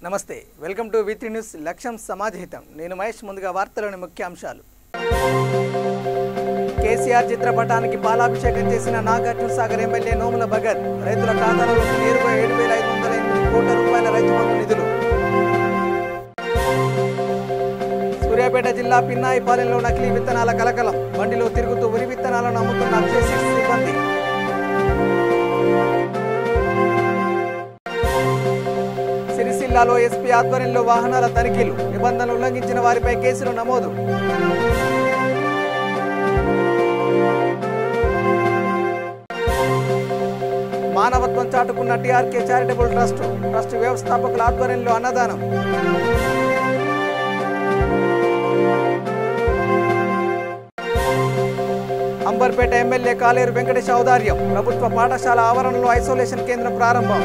నమస్తే welcome to V3 news లక్ష్యం సమాజహితం నేను మహేష్ ముందుగా వార్తలోని ముఖ్యాంశాలు కేసీఆర్ చిత్రపటానికి పాలాభిషేకం చేసిన నాగార్జున సాగర్ ఎమ్మెల్యే నోముల భగత్ రైతుల ఖాతాలోకి నేరుగా 7,508 కోట్ల రూపాయల రైతు బంధు నిధులు సూర్యాపేట జిల్లా పిన్నాయిపాలెంలో నకిలీ విత్తనాల కలకలం బండిలో తిరుగుతూ వరి విత్తనాలను అమ్ముతున్న అక్షయ సీడ్స్ సిబ్బంది సిరిసిల్లాలో ఎస్పీ ఆధ్వర్యంలో వాహనాల తనిఖీలు నిబంధనలు ఉల్లంఘించిన వారిపై కేసులు నమోదు మానవత్వం చాటుకున్న టీఆర్కే చారిటబుల్ ట్రస్ట్ వ్యవస్థాపకుల ఆధ్వర్యంలో అన్నదానం అంబర్పేట ఎమ్మెల్యే కాలేరు వెంకటేష్ ఔదార్యం ప్రభుత్వ పాఠశాల ఆవరణలో ఐసోలేషన్ కేంద్రం ప్రారంభం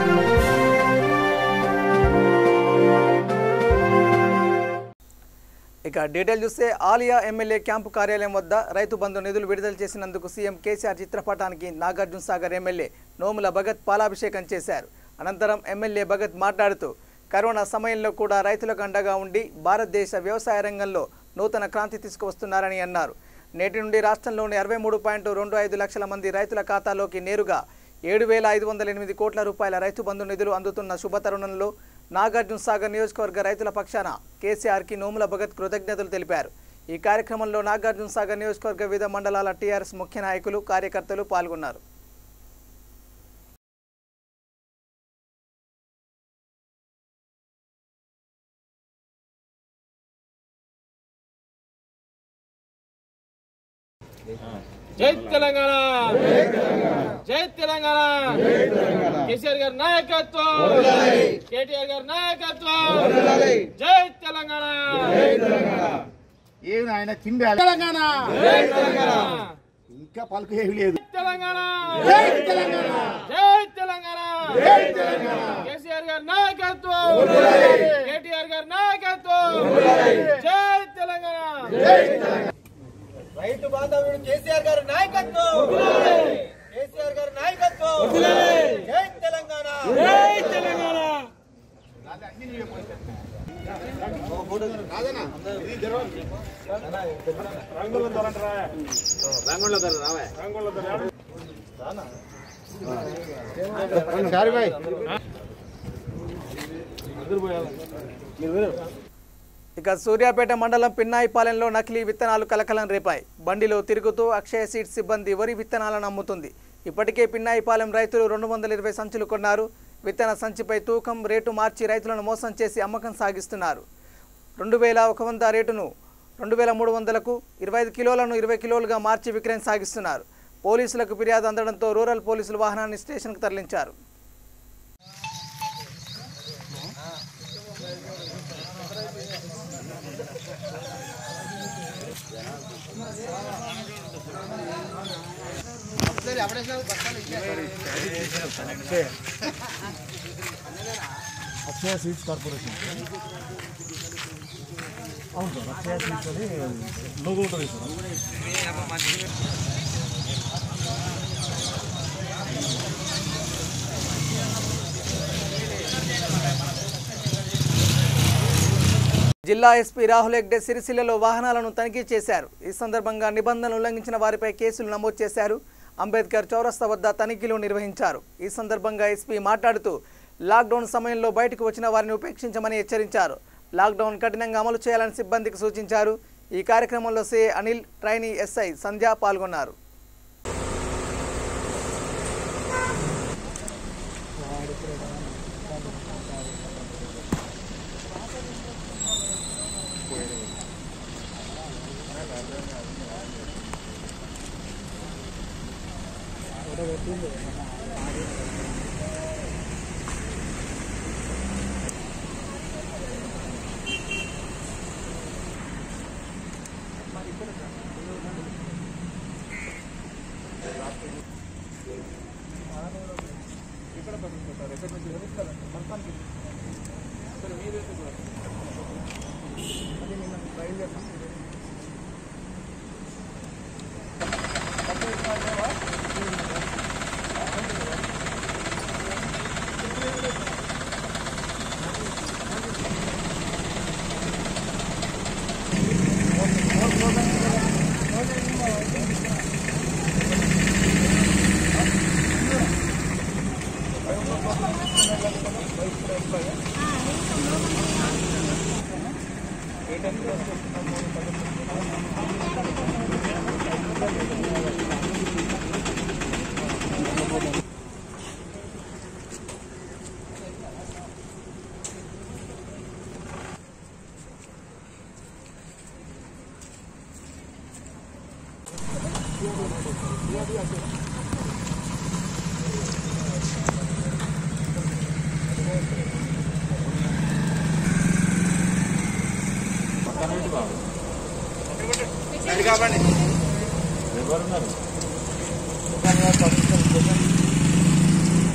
ఇక డీటెయిల్ చూస్తే ఆలియా ఎమ్మెల్యే క్యాంపు కార్యాలయం వద్ద రైతు బంధు నిధులు విడుదల చేసినందుకు సీఎం కేసీఆర్ చిత్రపటానికి నాగార్జున సాగర్ ఎమ్మెల్యే నోముల భగత్ పాలాభిషేకం చేశారు. అనంతరం ఎమ్మెల్యే భగత్ మాట్లాడుతూ కరోనా సమయంలో కూడా రైతులకు అండగా ఉండి భారతదేశ వ్యవసాయ రంగంలో నూతన క్రాంతి తీసుకువస్తున్నారని అన్నారు. నేటి నుండి రాష్ట్రంలోని 63.25 లక్షల మంది రైతుల ఖాతాలోకి నేరుగా 7,508 కోట్ల రూపాయల రైతు బంధు నిధులు అందుతున్న శుభతరుణంలో నాగార్జున సాగర్ నియోజకవర్గ రైతుల పక్షాన కేసీఆర్కి నోముల భగత్ కృతజ్ఞతలు తెలిపారు. ఈ కార్యక్రమంలో నాగార్జున సాగర్ నియోజకవర్గ వివిధ మండలాల టీఆర్ఎస్ ముఖ్య నాయకులు కార్యకర్తలు పాల్గొన్నారు. జై తెలంగాణ జై తెలంగాణ కేసీఆర్ గారి నాయకత్వం కేటీఆర్ గారి నాయకత్వం జై తెలంగాణ ఏమి ఆయన తిండి తెలంగాణ ఇంకా పలుకు ఏమి లేదు తెలంగాణ జై తెలంగాణ జై తెలంగాణ కేసీఆర్ గారి నాయకత్వం కేటీఆర్ గారి నాయకత్వం జై తెలంగాణ రైతు బాంధవుడు కేసీఆర్ గారి నాయకత్వం కేసీఆర్ గారి నాయకత్వం జై తెలంగాణ జై తెలంగాణ ఇక సూర్యాపేట మండలం పిన్నాయిపాలెంలో నకిలీ విత్తనాలు కలకలం రేపాయి. బండిలో తిరుగుతూ అక్షయ సీడ్స్ సిబ్బంది వరి విత్తనాలను అమ్ముతుంది. ఇప్పటికే పిన్నాయిపాలెం రైతులు 220 సంచులు కొన్నారు. విత్తన సంచిపై తూకం రేటు మార్చి రైతులను మోసం చేసి అమ్మకం సాగిస్తున్నారు. 2,100 రేటును 2,300కు 25 కిలోలను 20 కిలోలుగా మార్చి విక్రయం సాగిస్తున్నారు. పోలీసులకు ఫిర్యాదు అందడంతో రూరల్ పోలీసులు వాహనాన్ని స్టేషన్కు తరలించారు. అక్షయ సీడ్స్ కార్పొరేషన్ అవును సార్ అక్షయ సీడ్స్ అని లోగో ఉంటుంది సార్. జిల్లా ఎస్పీ రాహుల్ హెగ్డే సిరిసిల్లలో వాహనాలను తనిఖీ చేశారు. ఈ సందర్భంగా నిబంధనలు ఉల్లంఘించిన వారిపై కేసులు నమోదు చేశారు. అంబేద్కర్ చౌరస్తా వద్ద తనిఖీలు నిర్వహించారు. ఈ సందర్భంగా ఎస్పీ మాట్లాడుతూ లాక్డౌన్ సమయంలో బయటకు వచ్చిన వారిని ఉపేక్షించమని హెచ్చరించారు. లాక్డౌన్ కఠినంగా అమలు చేయాలని సిబ్బందికి సూచించారు. ఈ కార్యక్రమంలో సిఐ అనిల్, ట్రైనీ ఎస్ఐ సంధ్య పాల్గొన్నారు.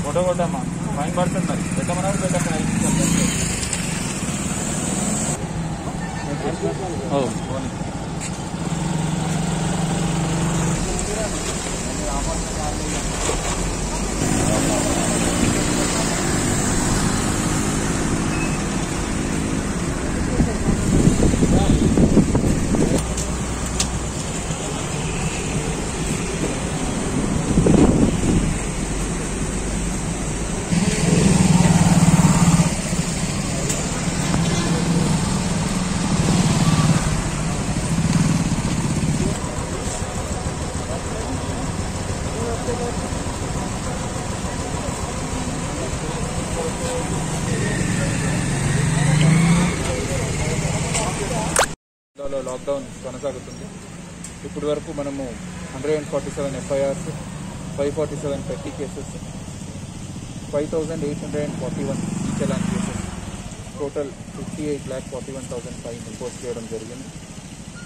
ఫోటో కొట్టమ్మా ఫైన్ పడుతుంది మరి పెట్టమన్నారు పెట్టకుండా లాక్డౌన్ కొనసాగుతుంది. ఇప్పటి వరకు మనము 147 FIRs, 547 petty cases, 5,841 challan cases, total 58,41,000 fine impose చేయడం జరిగింది.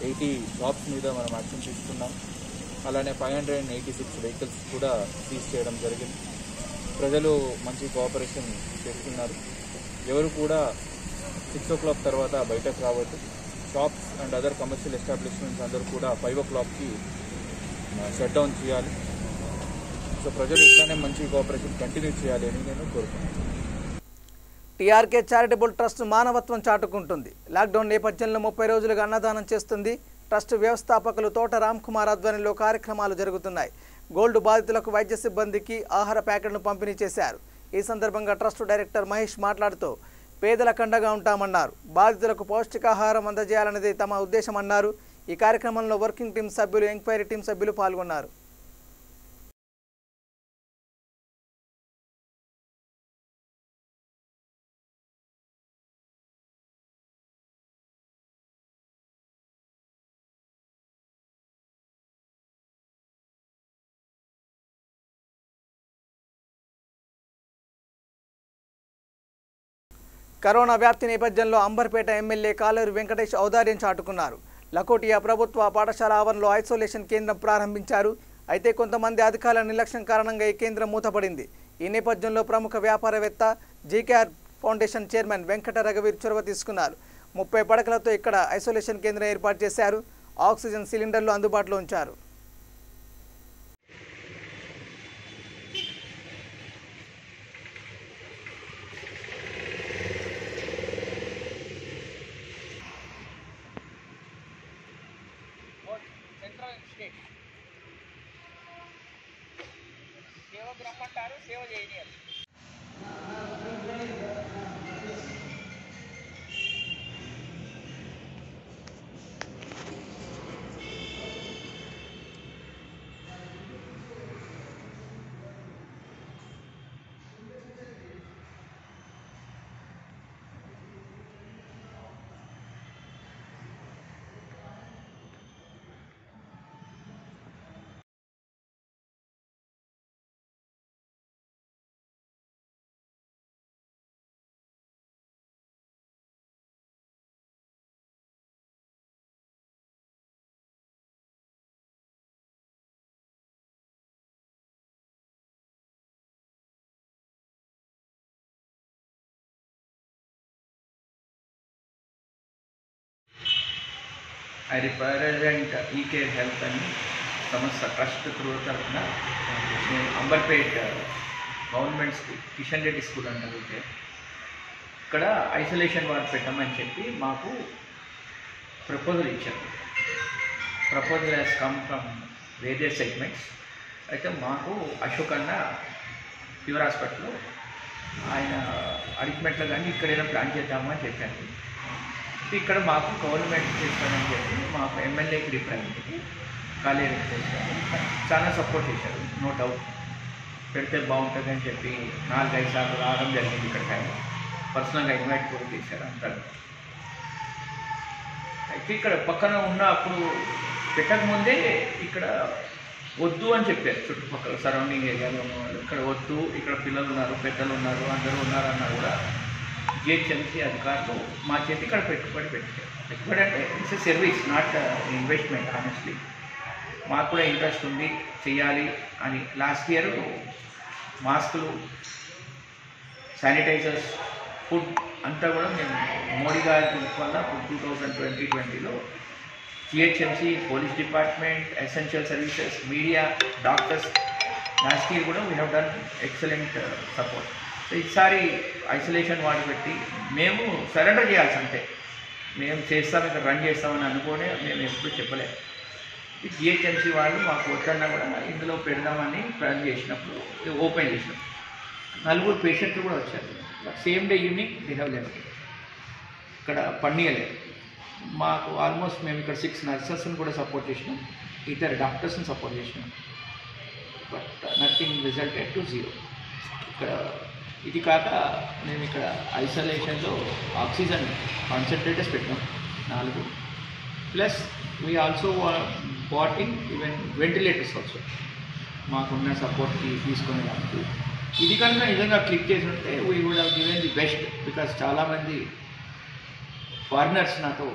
80 షాప్స్ మీద మనం యాక్షన్ తీసుకున్నాం. అలానే 586 వెహికల్స్ కూడా సీజ్ చేయడం జరిగింది. ప్రజలు మంచి కోఆపరేషన్ చేస్తున్నారు. ఎవరు కూడా 6 o'clock తర్వాత బయటకు రావద్దు. Shops and other commercial establishments అందరూ కూడా 5 o'clockకి షట్ డౌన్ చేయాలి. సో ప్రజలు ఇట్లానే మంచి కోఆపరేషన్ కంటిన్యూ చేయాలి అని నేను కోరుతున్నాను. టీఆర్కే చారిటబుల్ ట్రస్ట్ మానవత్వం చాటుకుంటుంది. లాక్డౌన్ నేపథ్యంలో 30 రోజులుగా అన్నదానం చేస్తుంది. ట్రస్ట్ వ్యవస్థాపకులు తోట రామ్ కుమార్ ఆధ్వర్యంలో కార్యక్రమాలు జరుగుతున్నాయి. గోల్డ్ బాధితులకు వైద్య సిబ్బందికి ఆహార ప్యాకెట్లను పంపిణీ చేశారు. ఈ సందర్భంగా ట్రస్ట్ డైరెక్టర్ మహేష్ మాట్లాడుతూ పేదలకు అండగా ఉంటామన్నారు. బాధితులకు పౌష్టికాహారం అందజేయాలనేది తమ ఉద్దేశమన్నారు. ఈ కార్యక్రమంలో వర్కింగ్ టీం సభ్యులు, ఎంక్వైరీ టీం సభ్యులు పాల్గొన్నారు. కరోనా వ్యాప్తి నేపథ్యంలో అంబర్పేట ఎమ్మెల్యే కాలేరు వెంకటేష్ ఔదార్యం చాటుకున్నారు. లకోటియా ప్రభుత్వ పాఠశాల ఆవరణలో ఐసోలేషన్ కేంద్రం ప్రారంభించారు. అయితే కొంతమంది అధికారుల నిర్లక్ష్యం కారణంగా ఈ కేంద్రం మూతపడింది. ఈ నేపథ్యంలో ప్రముఖ వ్యాపారవేత్త జీకేఆర్ ఫౌండేషన్ చైర్మన్ వెంకట రఘువీర్ చొరవ తీసుకున్నారు. 30 పడకలతో ఇక్కడ ఐసోలేషన్ కేంద్రం ఏర్పాటు చేశారు. ఆక్సిజన్ సిలిండర్లు అందుబాటులో ఉంచారు. సేవ చేయనియాలి. I represent E-Care Health and సంస్థ ట్రస్ట్ త్రూ తరఫున నేను Amberpet government school, Kishan Reddy school అంటారు. ఇక్కడ ఐసోలేషన్ వార్డ్ పెట్టమని చెప్పి మాకు ప్రపోజల్ ఇచ్చారు. Proposal has come from various segments. అయితే మాకు అశోక్ అన్న ఫీవర్ హాస్పిటల్లో ఆయన అడిగినట్లు కానీ ఇక్కడైనా ప్లాన్ చేద్దామని చెప్పాను. ఇక్కడ మాకు గవర్నమెంట్ చేస్తానని చెప్పి మాకు ఎమ్మెల్యేకి రిప్రజెంటేటివ్ ఖాళీ చేశారు, చాలా సపోర్ట్ చేశారు. నో డౌట్ పెడితే బాగుంటుందని చెప్పి 4-5 సార్లు రావడం జరిగింది. ఇక్కడ టైం పర్సనల్గా ఇన్వైట్ కూడా చేశారు అంటారు. అయితే ఇక్కడ పక్కన ఉన్న అప్పుడు పెట్టకముందే ఇక్కడ వద్దు అని చెప్పారు. చుట్టుపక్కల సరౌండింగ్ ఏరియాలో ఉన్న వాళ్ళు ఇక్కడ వద్దు, ఇక్కడ పిల్లలు ఉన్నారు, పెద్దలు ఉన్నారు, అందరూ ఉన్నారు అన్నా కూడా జిహెచ్ఎంసీ అధికారులు మా చేతి ఇక్కడ పెట్టుబడి పెట్టారు. పెట్టుబడి అంటే it's a service, not investment. Honestly మాకు కూడా ఇంట్రెస్ట్ ఉంది చేయాలి అని. లాస్ట్ ఇయర్ మాస్కులు, శానిటైజర్స్, ఫుడ్ అంతా కూడా మేము మోడీ గారి వల్ల 2020లో GHMC, police department, essential services, media, doctors last year కూడా we have done excellent support. So ఈసారి ఐసోలేషన్ వాడి పెట్టి మేము సరెండర్ చేయాల్సి అంతే. మేము చేస్తాం, ఇక్కడ రన్ చేస్తామని అనుకోనే మేము ఎప్పుడు చెప్పలేము. జిహెచ్ఎంసీ వాళ్ళు మాకు వద్దన్నా కూడా ఇందులో పెడదామని ప్లాన్ చేసినప్పుడు ఓపెన్ చేసినాం. 4 పేషెంట్లు కూడా వచ్చారు. Same day evening they have left. ఇక్కడ పన్నీయలేదు. మాకు ఆల్మోస్ట్ మేము ఇక్కడ 6 నర్సెస్ని కూడా సపోర్ట్ చేసినాం, ఇతర డాక్టర్స్ని సపోర్ట్ చేసినాం. But nothing resulted to 0. ఇక్కడ ఇది కాక మేము ఇక్కడ ఐసోలేషన్లో ఆక్సిజన్ కాన్సన్ట్రేటర్స్ పెట్టినాం 4. Plus we also bought in even ventilators also మాకున్న సపోర్ట్కి తీసుకునే దానికి. ఇది కనుక నిజంగా క్లిక్ చేసి ఉంటే we would have given the best. Because చాలామంది ఫారినర్స్ నాతో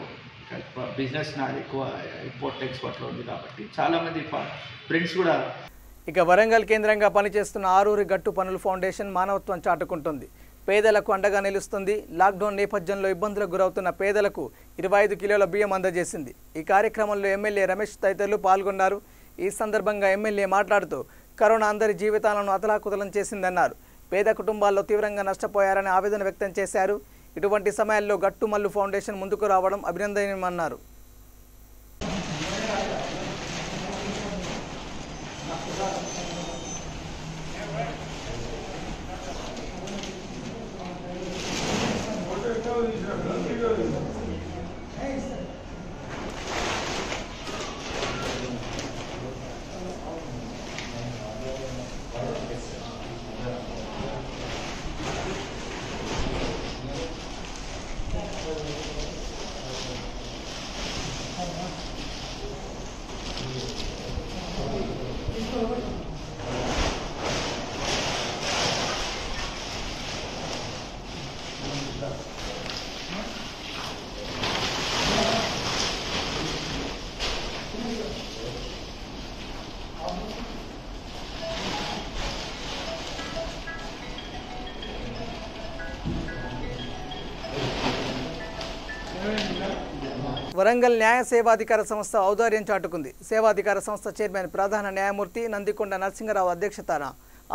బిజినెస్ నాది ఎక్కువ ఇంపోర్ట్ ఎక్స్పోర్ట్లో ఉంది కాబట్టి చాలామంది ఫ్రెండ్స్ కూడా. ఇక వరంగల్ కేంద్రంగా పనిచేస్తున్న ఆరూరి గట్టు పనుల ఫౌండేషన్ మానవత్వం చాటుకుంటుంది. పేదలకు అండగా నిలుస్తుంది. లాక్డౌన్ నేపథ్యంలో ఇబ్బందులకు గురవుతున్న పేదలకు 25 కిలోల బియ్యం అందజేసింది. ఈ కార్యక్రమంలో ఎమ్మెల్యే రమేష్ తదితరులు పాల్గొన్నారు. ఈ సందర్భంగా ఎమ్మెల్యే మాట్లాడుతూ కరోనా అందరి జీవితాలను అతలాకుతలం చేసిందన్నారు. పేద కుటుంబాల్లో తీవ్రంగా నష్టపోయారని ఆవేదన వ్యక్తం చేశారు. ఇటువంటి సమయాల్లో గట్టుమల్లు ఫౌండేషన్ ముందుకు రావడం అభినందనీయమన్నారు. వరంగల్ న్యాయ సేవాధికార సంస్థ ఔదార్యం చాటుకుంది. సేవాధికార సంస్థ చైర్మన్ ప్రధాన న్యాయమూర్తి నందికొండ నరసింహరావు అధ్యక్షతన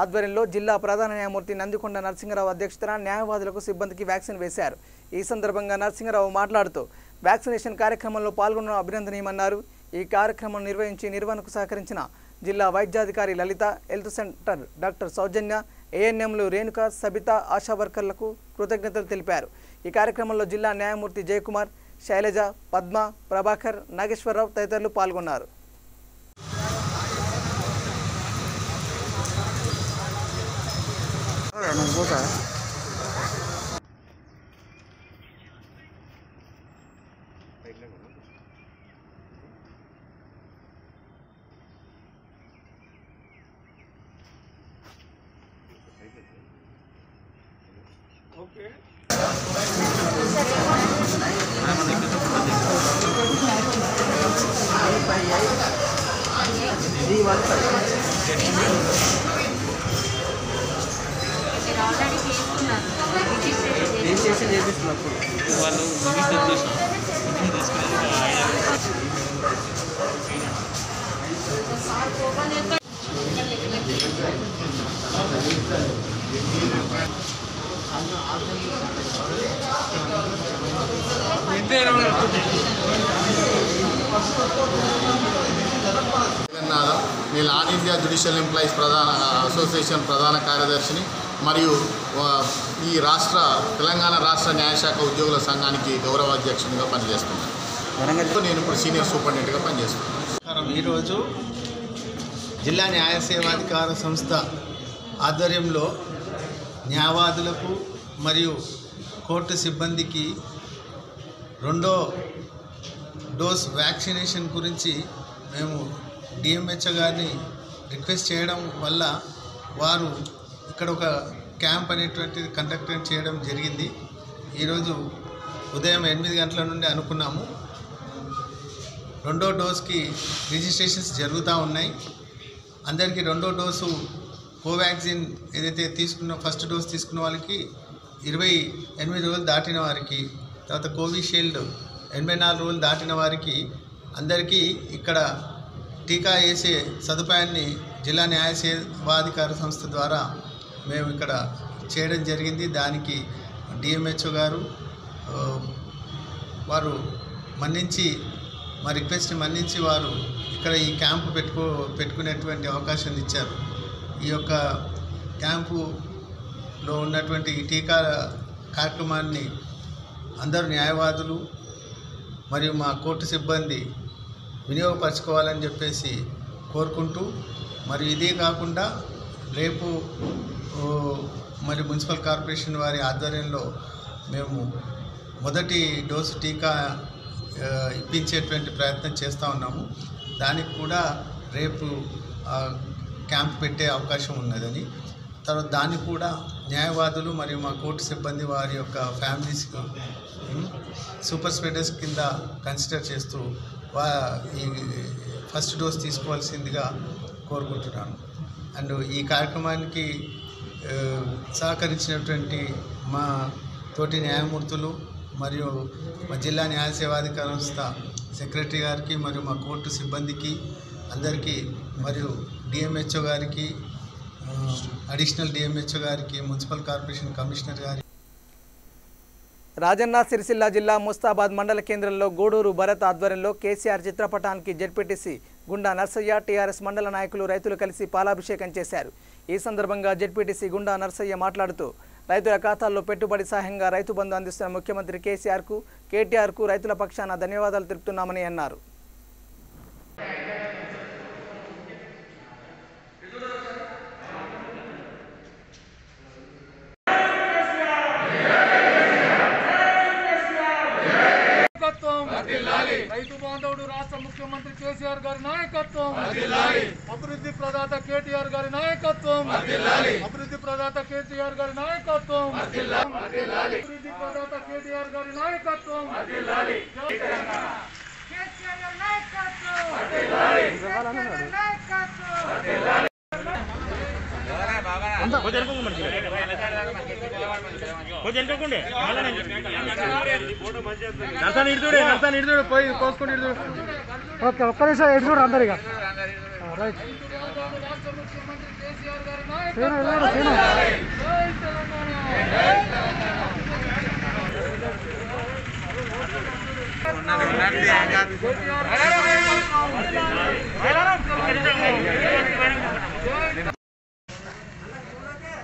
ఆధ్వర్యంలో జిల్లా ప్రధాన న్యాయమూర్తి నందికొండ నరసింహరావు అధ్యక్షతన న్యాయవాదులకు సిబ్బందికి వ్యాక్సిన్ వేశారు. ఈ సందర్భంగా నరసింహరావు మాట్లాడుతూ వ్యాక్సినేషన్ కార్యక్రమంలో పాల్గొనడం అభినందనీయమన్నారు. ఈ కార్యక్రమం నిర్వహణకు సహకరించిన జిల్లా వైద్యాధికారి లలిత, హెల్త్ సెంటర్ డాక్టర్ సౌజన్య, ఏఎన్ఎంలు రేణుక, సబిత, ఆశా వర్కర్లకు కృతజ్ఞతలు తెలిపారు. ఈ కార్యక్రమంలో జిల్లా న్యాయమూర్తి జయకుమార్, శైలజ, పద్మ, ప్రభాకర్, నాగేశ్వరరావు తదితరులు పాల్గొన్నారు. నేను all India judicial employees association ప్రధాన కార్యదర్శిని. మరియు ఈ తెలంగాణ రాష్ట్ర న్యాయశాఖ ఉద్యోగుల సంఘానికి గౌరవాధ్యక్షునిగా పనిచేస్తున్నాను. నేను ఇప్పుడు సీనియర్ సూపరింటెండెంట్గా పనిచేస్తున్నాను. ఈరోజు జిల్లా న్యాయ సేవాధికార సంస్థ ఆధ్వర్యంలో న్యాయవాదులకు మరియు కోర్టు సిబ్బందికి 2వ డోస్ వ్యాక్సినేషన్ గురించి మేము డిఎంహెచ్ఓ గారిని రిక్వెస్ట్ చేయడం వల్ల వారు ఇక్కడ ఒక క్యాంప్ అనేటువంటిది కండక్ట్ చేయడం జరిగింది. ఈరోజు ఉదయం 8 గంటల నుండి అనుకున్నాము. 2వ డోస్కి రిజిస్ట్రేషన్స్ జరుగుతూ ఉన్నాయి. అందరికీ 2వ డోసు కోవాక్సిన్ ఏదైతే ఫస్ట్ డోస్ తీసుకున్న వాళ్ళకి 28 రోజులు దాటిన వారికి, తర్వాత కోవిషీల్డ్ 84 రోజులు దాటిన వారికి అందరికీ ఇక్కడ టీకా వేసే సదుపాయాన్ని జిల్లా న్యాయ సేవాధికార సంస్థ ద్వారా మేము ఇక్కడ చేయడం జరిగింది. దానికి డిఎంహెచ్ఓ గారు వారు మన్నించి మా రిక్వెస్ట్ని మన్నించి వారు ఇక్కడ ఈ క్యాంపు పెట్టుకునేటువంటి అవకాశం ఇచ్చారు. ఈ యొక్క క్యాంపులో ఉన్నటువంటి టీకా కార్యక్రమాన్ని అందరూ న్యాయవాదులు మరియు మా కోర్టు సిబ్బంది వినియోగపరచుకోవాలని చెప్పేసి కోరుకుంటూ, మరి ఇదే కాకుండా రేపు మరి మున్సిపల్ కార్పొరేషన్ వారి ఆధ్వర్యంలో మేము మొదటి డోసు టీకా ఇప్పించేటువంటి ప్రయత్నం చేస్తూ ఉన్నాము. దానికి కూడా రేపు క్యాంప్ పెట్టే అవకాశం ఉన్నదని, తర్వాత దాన్ని కూడా న్యాయవాదులు మరియు మా కోర్టు సిబ్బంది వారి యొక్క ఫ్యామిలీస్ సూపర్ స్ప్రెడర్స్ కింద కన్సిడర్ చేస్తూ ఈ ఫస్ట్ డోస్ తీసుకోవాల్సిందిగా కోరుకుంటున్నాను. అండ్ ఈ కార్యక్రమానికి సహకరించినటువంటి మా తోటి న్యాయమూర్తులు మరియు మా జిల్లా న్యాయ సేవాధికార సంస్థ సెక్రటరీ గారికి మరియు మా కోర్టు సిబ్బందికి అందరికీ, మరియు డిఎంహెచ్ఓ గారికి, అడిషనల్ డిఎంహెచ్ఓ గారికి, మున్సిపల్ కార్పొరేషన్ కమిషనర్ గారికి. రాజన్న సిరిసిల్ల జిల్లా ముస్తాబాద్ మండల కేంద్రంలో గూడూరు భరత్ ఆధ్వర్యంలో కేసీఆర్ చిత్రపటానికి జెడ్పీటీసీ గుండా నర్సయ్య, టీఆర్ఎస్ మండల నాయకులు, రైతులు కలిసి పాలాభిషేకం చేశారు. ఈ సందర్భంగా జెడ్పీటీసీ గుండా నర్సయ్య మాట్లాడుతూ రైతుల ఖాతాల్లో పెట్టుబడి సహాయంగా రైతు బంధు అందిస్తున్న ముఖ్యమంత్రి కేసీఆర్కు, కేటీఆర్కు రైతుల పక్షాన ధన్యవాదాలు తెలుపుతున్నామని అన్నారు. రైతు బాంధవుడు రాష్ట్ర ముఖ్యమంత్రి కేసీఆర్ గారి నాయకత్వం, అభివృద్ధి ప్రదాత కేటీఆర్ గారి నాయకత్వం, అభివృద్ధి ప్రదాత కేటీఆర్ గారి నాయకత్వం, అభివృద్ధి ప్రదాత కేటీఆర్ గారి నాయకత్వం. ఒక్క నిమిషం ఎటు చూడు అందరిగా రైట్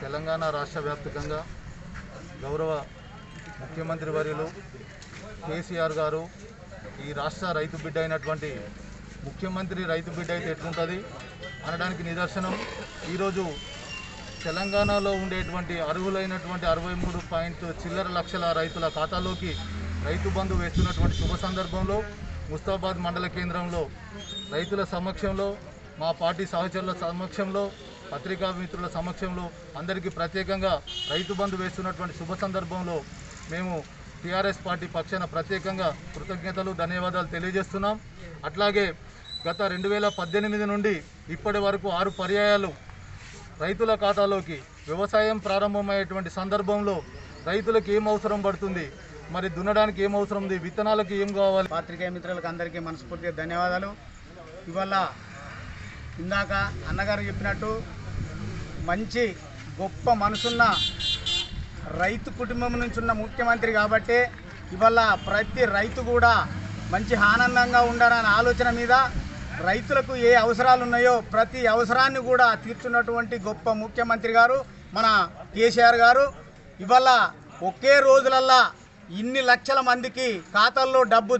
తెలంగాణ రాష్ట్ర వ్యాప్తంగా గౌరవ ముఖ్యమంత్రి వర్యులు కేసీఆర్ గారు ఈ రాష్ట్ర రైతు బిడ్డ అయినటువంటి ముఖ్యమంత్రి రైతు బిడ్డ అయితే ఎట్లుంటుంది అనడానికి నిదర్శనం ఈరోజు తెలంగాణలో ఉండేటువంటి అర్హులైనటువంటి 63 చిల్లర లక్షల రైతుల ఖాతాలోకి రైతు బంధు వేస్తున్నటువంటి శుభ సందర్భంలో ముస్తాబాద్ మండల కేంద్రంలో రైతుల సమక్షంలో, మా పార్టీ సహచరుల సమక్షంలో, పత్రికా మిత్రుల సమక్షంలో అందరికీ ప్రత్యేకంగా రైతు బంధు వేస్తున్నటువంటి శుభ సందర్భంలో మేము టీఆర్ఎస్ పార్టీ పక్షాన ప్రత్యేకంగా కృతజ్ఞతలు, ధన్యవాదాలు తెలియజేస్తున్నాం. అట్లాగే గత 2018 నుండి ఇప్పటి వరకు 6 పర్యాయాలు రైతుల ఖాతాలోకి వ్యవసాయం ప్రారంభమయ్యేటువంటి సందర్భంలో రైతులకు ఏం అవసరం పడుతుంది, మరి దున్నడానికి ఏం అవసరం ఉంది, విత్తనాలకు ఏం కావాలి. పాత్రికేయ మిత్రులకు అందరికీ మనస్ఫూర్తిగా ధన్యవాదాలు. ఇవాళ ఇందాక అన్నగారు చెప్పినట్టు మంచి గొప్ప మనసున్న రైతు కుటుంబం నుంచి ఉన్న ముఖ్యమంత్రి కాబట్టి ఇవాళ ప్రతి రైతు కూడా మంచి ఆనందంగా ఉండాలనే ఆలోచన మీద రైతులకు ఏ అవసరాలు ఉన్నాయో ప్రతి అవసరాన్ని కూడా తీర్చున్నటువంటి గొప్ప ముఖ్యమంత్రి గారు మన కేసీఆర్ గారు ఇవాళ ఒకే రోజులల్లా ఇన్ని లక్షల మందికి ఖాతాల్లో డబ్బు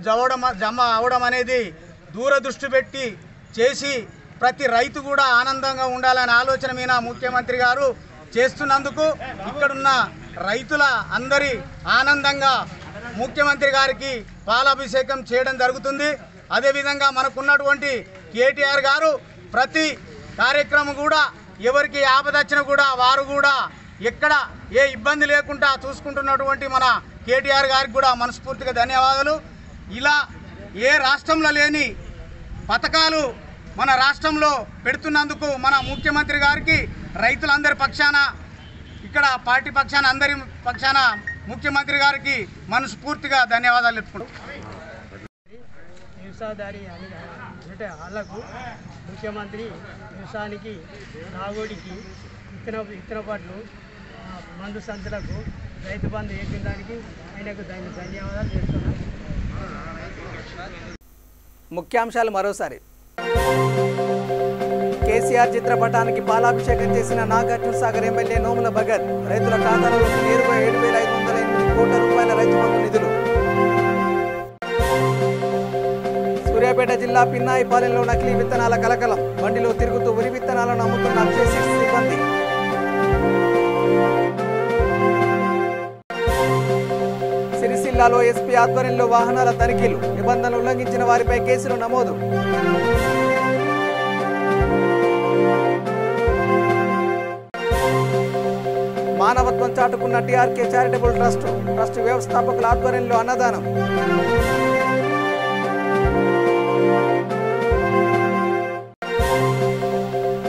జమ అవడం అనేది దూరదృష్టి పెట్టి చేసి ప్రతి రైతు కూడా ఆనందంగా ఉండాలనే ఆలోచన మీద ముఖ్యమంత్రి గారు చేస్తున్నందుకు ఇక్కడున్న రైతుల అందరి ఆనందంగా ముఖ్యమంత్రి గారికి పాలాభిషేకం చేయడం జరుగుతుంది. అదేవిధంగా మనకున్నటువంటి కేటీఆర్ గారు ప్రతి కార్యక్రమం కూడా ఎవరికి ఆపదొచ్చినా కూడా వారు కూడా ఎక్కడ ఏ ఇబ్బంది లేకుండా చూసుకుంటున్నటువంటి మన కేటీఆర్ గారికి కూడా మనస్ఫూర్తిగా ధన్యవాదాలు. ఇలా ఏ రాష్ట్రంలో లేని పథకాలు మన రాష్ట్రంలో పెడుతున్నందుకు మన ముఖ్యమంత్రి గారికి రైతులందరి పక్షాన ఇక్కడ పార్టీ పక్షాన అందరి పక్షాన ముఖ్యమంత్రి గారికి మనస్ఫూర్తిగా ధన్యవాదాలు చెప్పుకుంటాం. వ్యవసాయదారి అంటే వాళ్ళకు ముఖ్యమంత్రి వ్యవసాయానికి నాగోడికి ఇత్తన పట్లు మందు సంచులకు రైతు బంధు వేసిన దానికి ఆయనకు ధన్యవాదాలు చేస్తున్నాను. ముఖ్యాంశాలు మరోసారి. కేసీఆర్ చిత్రపటానికి పాలాభిషేకం చేసిన నాగార్జున సాగర్ ఎమ్మెల్యే నోముల భగత్. రైతుల ఖాతాలోకి నేరుగా 7,508 కోట్ల రూపాయల రైతు బంధు నిధులు. సూర్యాపేట జిల్లా పిన్నాయిపాలెంలో నకిలీ విత్తనాల కలకలం. బండిలో తిరుగుతూ వరి విత్తనాలను అమ్ముతున్న అక్షయ సీడ్స్ సిబ్బంది. సిరిసిల్లాలో ఎస్పీ ఆధ్వర్యంలో వాహనాల తనిఖీలు. నిబంధనలు ఉల్లంఘించిన వారిపై కేసులు నమోదు. మానవత్వం చాటుకున్న టీఆర్కే చారిటబుల్ ట్రస్ట్ వ్యవస్థాపకుల ఆధ్వర్యంలో అన్నదానం.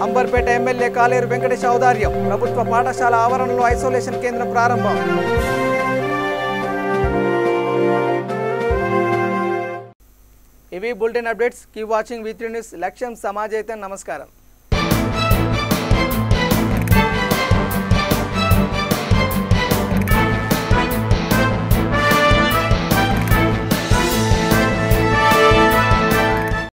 అంబర్పేట ఎమ్మెల్యే కాలేరు వెంకటేష్ ఔదార్యం. ప్రభుత్వ పాఠశాల ఆవరణలో ఐసోలేషన్ కేంద్రం ప్రారంభం. ఇవి bulletin updates. Keep watching V3 news. లక్ష్యం సమాజైతే. నమస్కారం.